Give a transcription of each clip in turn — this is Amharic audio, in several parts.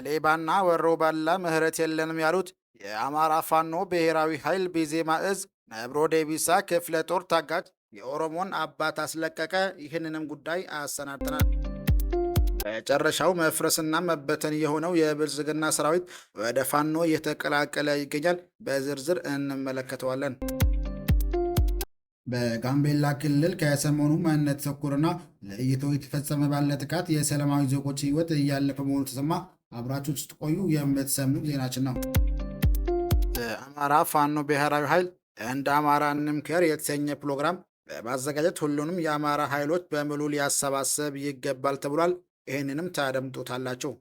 ለሌባና ወሮ በላ ምህረት የለንም ያሉት የአማራ ፋኖ ብሔራዊ ኃይል ቢዜማ እዝ ነብሮ ዴቢሳ ክፍለ ጦር ታጋጅ የኦሮሞን አባት አስለቀቀ። ይህንንም ጉዳይ አሰናድተናል። መጨረሻው መፍረስና መበተን የሆነው የብልጽግና ሰራዊት ወደ ፋኖ እየተቀላቀለ ይገኛል። በዝርዝር እንመለከተዋለን። በጋምቤላ ክልል ከሰሞኑ ማንነት ተኮርና ለይቶ የተፈጸመ ባለ ጥቃት የሰላማዊ ዜጎች ሕይወት እያለፈ መሆኑ ተሰማ። አብራችሁ ስትቆዩ የምትሰሙ ዜናችን ነው። የአማራ ፋኖ ብሔራዊ ኃይል እንደ አማራ እንምከር የተሰኘ ፕሮግራም በማዘጋጀት ሁሉንም የአማራ ኃይሎች በሙሉ ሊያሰባሰብ ይገባል ተብሏል። ይህንንም ታደምጡታላችሁ።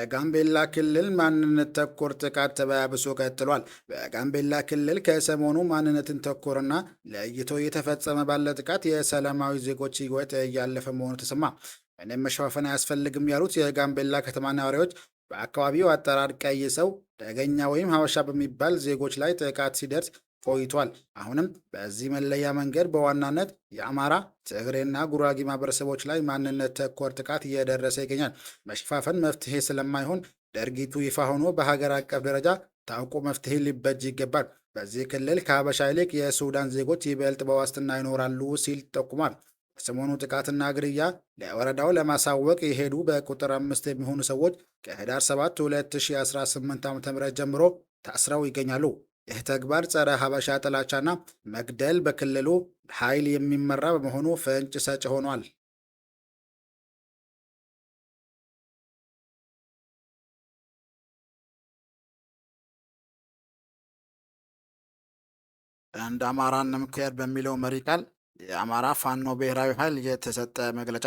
በጋምቤላ ክልል ማንነት ተኮር ጥቃት ተባብሶ ቀጥሏል። በጋምቤላ ክልል ከሰሞኑ ማንነትን ተኮርና ለይቶ የተፈጸመ ባለ ጥቃት የሰላማዊ ዜጎች ሕይወት እያለፈ መሆኑ ተሰማ። ምንም መሸፋፈን አያስፈልግም ያሉት የጋምቤላ ከተማ ነዋሪዎች በአካባቢው አጠራር ቀይ ሰው፣ ደገኛ ወይም ሀበሻ በሚባል ዜጎች ላይ ጥቃት ሲደርስ ቆይቷል። አሁንም በዚህ መለያ መንገድ በዋናነት የአማራ፣ ትግሬና ጉራጌ ማህበረሰቦች ላይ ማንነት ተኮር ጥቃት እየደረሰ ይገኛል። መሸፋፈን መፍትሄ ስለማይሆን ድርጊቱ ይፋ ሆኖ በሀገር አቀፍ ደረጃ ታውቆ መፍትሄ ሊበጅ ይገባል። በዚህ ክልል ከሀበሻ ይልቅ የሱዳን ዜጎች ይበልጥ በዋስትና ይኖራሉ ሲል ጠቁሟል። በሰሞኑ ጥቃትና ግድያ ለወረዳው ለማሳወቅ የሄዱ በቁጥር 5 የሚሆኑ ሰዎች ከህዳር 7 2018 ዓ.ም ጀምሮ ታስረው ይገኛሉ። ይህ ተግባር ጸረ ሀበሻ ጥላቻና መግደል በክልሉ ኃይል የሚመራ በመሆኑ ፍንጭ ሰጭ ሆኗል። እንደ አማራ እንምከር በሚለው መሪ ቃል የአማራ ፋኖ ብሔራዊ ኃይል የተሰጠ መግለጫ።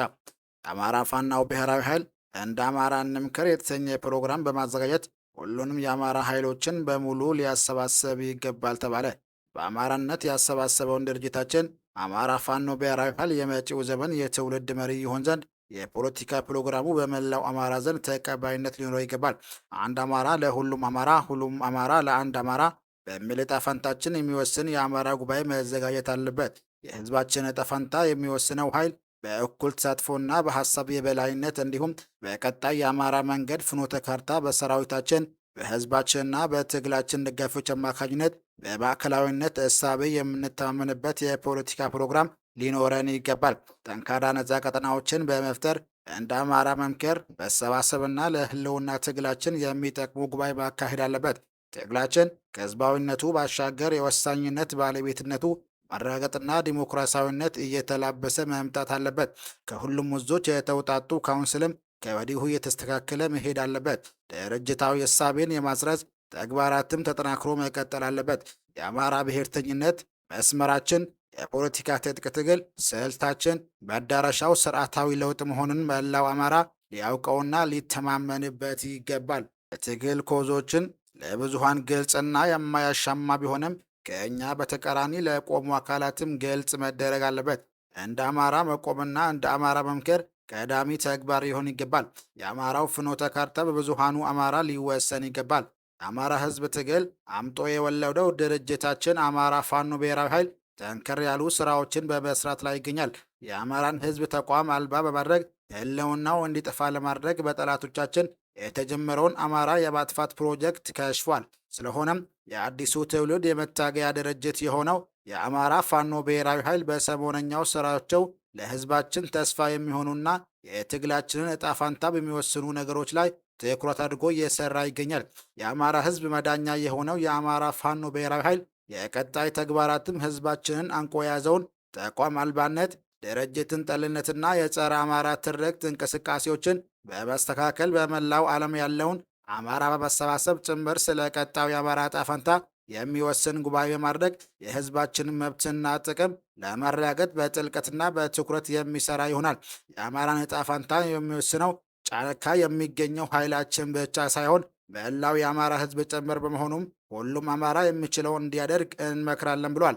የአማራ ፋኖ ብሔራዊ ኃይል እንደ አማራ እንምከር የተሰኘ ፕሮግራም በማዘጋጀት ሁሉንም የአማራ ኃይሎችን በሙሉ ሊያሰባሰብ ይገባል ተባለ። በአማራነት ያሰባሰበውን ድርጅታችን አማራ ፋኖ ብሔራዊ ኃይል የመጪው ዘመን የትውልድ መሪ ይሆን ዘንድ የፖለቲካ ፕሮግራሙ በመላው አማራ ዘንድ ተቀባይነት ሊኖረው ይገባል። አንድ አማራ ለሁሉም አማራ፣ ሁሉም አማራ ለአንድ አማራ በሚል ዕጣ ፈንታችን የሚወስን የአማራ ጉባኤ መዘጋጀት አለበት። የህዝባችን ዕጣ ፈንታ የሚወስነው ኃይል በእኩል ተሳትፎና በሀሳብ የበላይነት እንዲሁም በቀጣይ የአማራ መንገድ ፍኖተ ካርታ በሰራዊታችን በህዝባችንና በትግላችን ደጋፊዎች አማካኝነት በማዕከላዊነት እሳቤ የምንተማመንበት የፖለቲካ ፕሮግራም ሊኖረን ይገባል። ጠንካራ ነፃ ቀጠናዎችን በመፍጠር እንደ አማራ መምከር መሰባሰብና ለህልውና ትግላችን የሚጠቅሙ ጉባኤ ማካሄድ አለበት። ትግላችን ከህዝባዊነቱ ባሻገር የወሳኝነት ባለቤትነቱ ማረጋገጥና ዲሞክራሲያዊነት እየተላበሰ መምጣት አለበት። ከሁሉም ወዞች የተውጣጡ ካውንስልም ከወዲሁ እየተስተካከለ መሄድ አለበት። ድርጅታዊ እሳቤን የማስረጽ ተግባራትም ተጠናክሮ መቀጠል አለበት። የአማራ ብሔርተኝነት መስመራችን፣ የፖለቲካ ትጥቅ ትግል ስልታችን መዳረሻው ስርዓታዊ ለውጥ መሆኑን መላው አማራ ሊያውቀውና ሊተማመንበት ይገባል። የትግል ኮዞችን ለብዙሃን ግልጽና የማያሻማ ቢሆንም ከእኛ በተቃራኒ ለቆሙ አካላትም ግልጽ መደረግ አለበት። እንደ አማራ መቆምና እንደ አማራ መምከር ቀዳሚ ተግባር ሊሆን ይገባል። የአማራው ፍኖተ ካርታ በብዙሃኑ አማራ ሊወሰን ይገባል። የአማራ ህዝብ ትግል አምጦ የወለደው ድርጅታችን አማራ ፋኖ ብሔራዊ ኃይል ጠንከር ያሉ ስራዎችን በመስራት ላይ ይገኛል። የአማራን ህዝብ ተቋም አልባ በማድረግ ህልውናው እንዲጠፋ ለማድረግ በጠላቶቻችን የተጀመረውን አማራ የማጥፋት ፕሮጀክት ከሽፏል። ስለሆነም የአዲሱ ትውልድ የመታገያ ድርጅት የሆነው የአማራ ፋኖ ብሔራዊ ኃይል በሰሞነኛው ስራቸው ለህዝባችን ተስፋ የሚሆኑና የትግላችንን እጣ ፋንታ በሚወስኑ ነገሮች ላይ ትኩረት አድርጎ እየሰራ ይገኛል። የአማራ ህዝብ መዳኛ የሆነው የአማራ ፋኖ ብሔራዊ ኃይል የቀጣይ ተግባራትም ህዝባችንን አንቆ የያዘውን ተቋም አልባነት፣ ድርጅትን ጠልነትና የጸረ አማራ ትርክት እንቅስቃሴዎችን በመስተካከል በመላው ዓለም ያለውን አማራ በመሰባሰብ ጭምር ስለ ቀጣዩ የአማራ ዕጣ ፈንታ የሚወስን ጉባኤ በማድረግ የህዝባችንን መብትና ጥቅም ለማረጋገጥ በጥልቀትና በትኩረት የሚሰራ ይሆናል። የአማራን ዕጣ ፈንታ የሚወስነው ጫካ የሚገኘው ኃይላችን ብቻ ሳይሆን መላው የአማራ ህዝብ ጭምር በመሆኑም ሁሉም አማራ የሚችለውን እንዲያደርግ እንመክራለን ብሏል።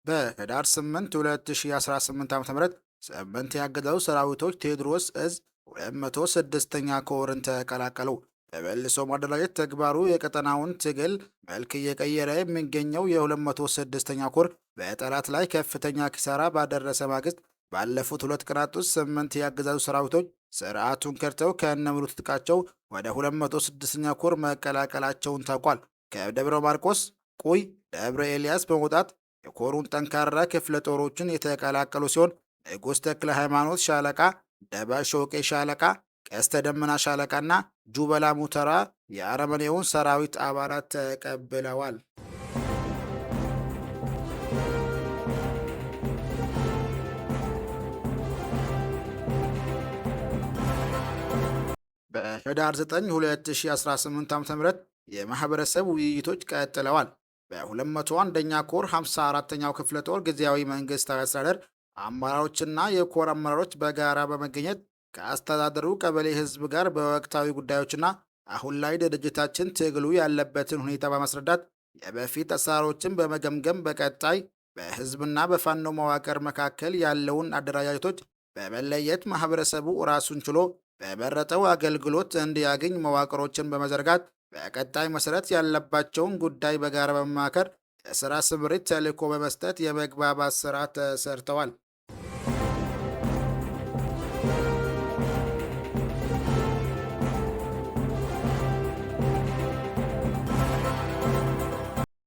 በህዳር 8 2018 ዓ.ም 8 የአገዛዙ ሰራዊቶች ቴዎድሮስ እዝ 206ኛ ኮርን ተቀላቀሉ። በመልሶ ማደራጀት ተግባሩ የቀጠናውን ትግል መልክ እየቀየረ የሚገኘው የ206ኛ ኮር በጠላት ላይ ከፍተኛ ኪሳራ ባደረሰ ማግስት ባለፉት 2 ቀናት ውስጥ 8 የአገዛዙ ሰራዊቶች ስርዓቱን ከድተው ከነሙሉ ትጥቃቸው ወደ 206ኛ ኮር መቀላቀላቸውን ታውቋል። ከደብረ ማርቆስ፣ ቁይ፣ ደብረ ኤልያስ በመውጣት የኮሩን ጠንካራ ክፍለ ጦሮችን የተቀላቀሉ ሲሆን ንጉሥ ተክለ ሃይማኖት ሻለቃ፣ ደባ ሾቄ ሻለቃ፣ ቀስተ ደመና ሻለቃና ጁበላ ሙተራ የአረመኔውን ሰራዊት አባላት ተቀብለዋል። በህዳር 9 2018 ዓ.ም የማህበረሰብ ውይይቶች ቀጥለዋል። በ201ኛ ኮር 54ኛው ክፍለ ጦር ጊዜያዊ መንግስታዊ አስተዳደር አመራሮችና የኮር አመራሮች በጋራ በመገኘት ከአስተዳደሩ ቀበሌ ህዝብ ጋር በወቅታዊ ጉዳዮችና አሁን ላይ ድርጅታችን ትግሉ ያለበትን ሁኔታ በማስረዳት የበፊት አሰራሮችን በመገምገም በቀጣይ በህዝብና በፋኖ መዋቅር መካከል ያለውን አደረጃጀቶች በመለየት ማህበረሰቡ ራሱን ችሎ በመረጠው አገልግሎት እንዲያገኝ መዋቅሮችን በመዘርጋት በቀጣይ መሰረት ያለባቸውን ጉዳይ በጋራ በመማከር የስራ ስምሪት ተልዕኮ በመስጠት የመግባባት ስራ ተሰርተዋል።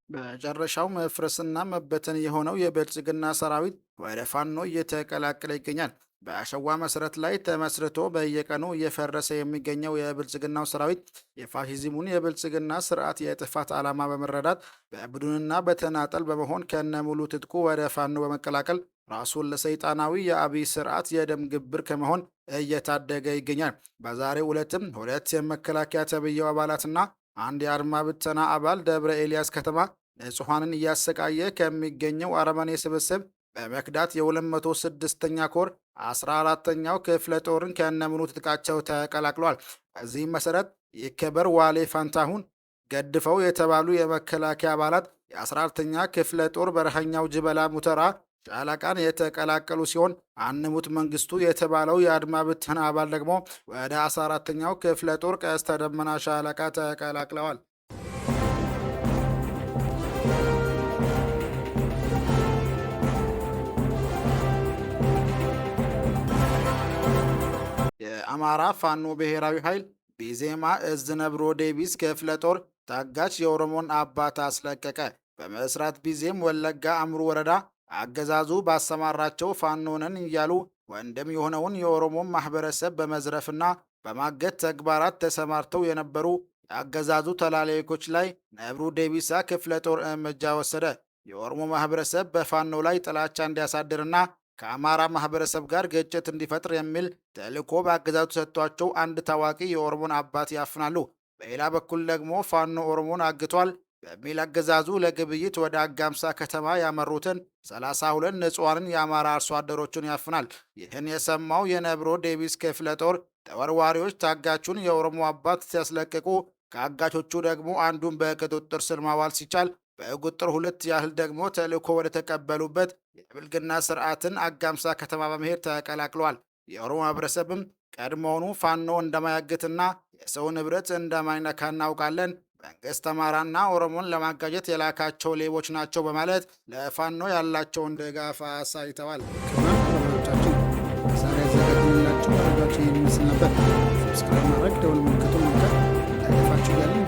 በመጨረሻው መፍረስና መበተን የሆነው የብልጽግና ሰራዊት ወደ ፋኖ እየተቀላቀለ ይገኛል። በአሸዋ መሰረት ላይ ተመስርቶ በየቀኑ እየፈረሰ የሚገኘው የብልጽግናው ሰራዊት የፋሺዝሙን የብልጽግና ስርዓት የጥፋት ዓላማ በመረዳት በቡድንና በተናጠል በመሆን ከነሙሉ ትጥቁ ወደ ፋኖ በመቀላቀል ራሱን ለሰይጣናዊ የአብይ ስርዓት የደም ግብር ከመሆን እየታደገ ይገኛል። በዛሬው ዕለትም 2 የመከላከያ ተብዬው አባላትና አንድ የአድማ ብተና አባል ደብረ ኤልያስ ከተማ ንጹሐንን እያሰቃየ ከሚገኘው አረመኔ ስብስብ በመክዳት የ206ኛ ኮር 14ኛው ክፍለ ጦርን ከነሙሉ ትጥቃቸው ተቀላቅሏል። በዚህም መሰረት ይከበር ዋሌ ፋንታሁን ገድፈው የተባሉ የመከላከያ አባላት የ14ኛ ክፍለ ጦር በረሃኛው ጅበላ ሙተራ ሻለቃን የተቀላቀሉ ሲሆን አንሙት መንግስቱ የተባለው የአድማ ብተና አባል ደግሞ ወደ 14ኛው ክፍለ ጦር ቀስተ ደመና ሻለቃ ተቀላቅለዋል። የአማራ ፋኖ ብሔራዊ ኃይል ቢዜማ እዝ ነብሮ ዴቢስ ክፍለ ጦር ታጋች የኦሮሞን አባት አስለቀቀ። በምስራት ቢዜም ወለጋ አምሩ ወረዳ አገዛዙ ባሰማራቸው ፋኖነን እያሉ ወንድም የሆነውን የኦሮሞን ማህበረሰብ በመዝረፍና በማገት ተግባራት ተሰማርተው የነበሩ የአገዛዙ ተላላኪዎች ላይ ነብሩ ዴቢሳ ክፍለ ጦር እርምጃ ወሰደ። የኦሮሞ ማህበረሰብ በፋኖ ላይ ጥላቻ እንዲያሳድርና ከአማራ ማህበረሰብ ጋር ግጭት እንዲፈጥር የሚል ተልዕኮ በአገዛዙ ተሰጥቷቸው አንድ ታዋቂ የኦሮሞን አባት ያፍናሉ። በሌላ በኩል ደግሞ ፋኖ ኦሮሞን አግቷል በሚል አገዛዙ ለግብይት ወደ አጋምሳ ከተማ ያመሩትን 32 ንጹሐንን የአማራ አርሶ አደሮችን ያፍናል። ይህን የሰማው የነብሮ ዴቢስ ክፍለ ጦር ተወርዋሪዎች ታጋቹን የኦሮሞ አባት ሲያስለቅቁ ከአጋቾቹ ደግሞ አንዱን በቁጥጥር ስር ማዋል ሲቻል በቁጥር 2 ያህል ደግሞ ተልዕኮ ወደ ተቀበሉበት የብልግና ስርዓትን አጋምሳ ከተማ በመሄድ ተቀላቅሏል። የኦሮሞ ማህበረሰብም ቀድሞውኑ ፋኖ እንደማያግትና የሰው ንብረት እንደማይነካ እናውቃለን፣ መንግስት አማራና ኦሮሞን ለማጋጀት የላካቸው ሌቦች ናቸው በማለት ለፋኖ ያላቸውን ድጋፍ አሳይተዋል። ክቡራን ዛሬ ያዘጋጀንላችሁ መረጃዎች ይህን ይመስል ነበር። ሰብስክራይብ ማድረግ ደወል ምልክቱን መንካት እንዳይጠፋችሁ እያልን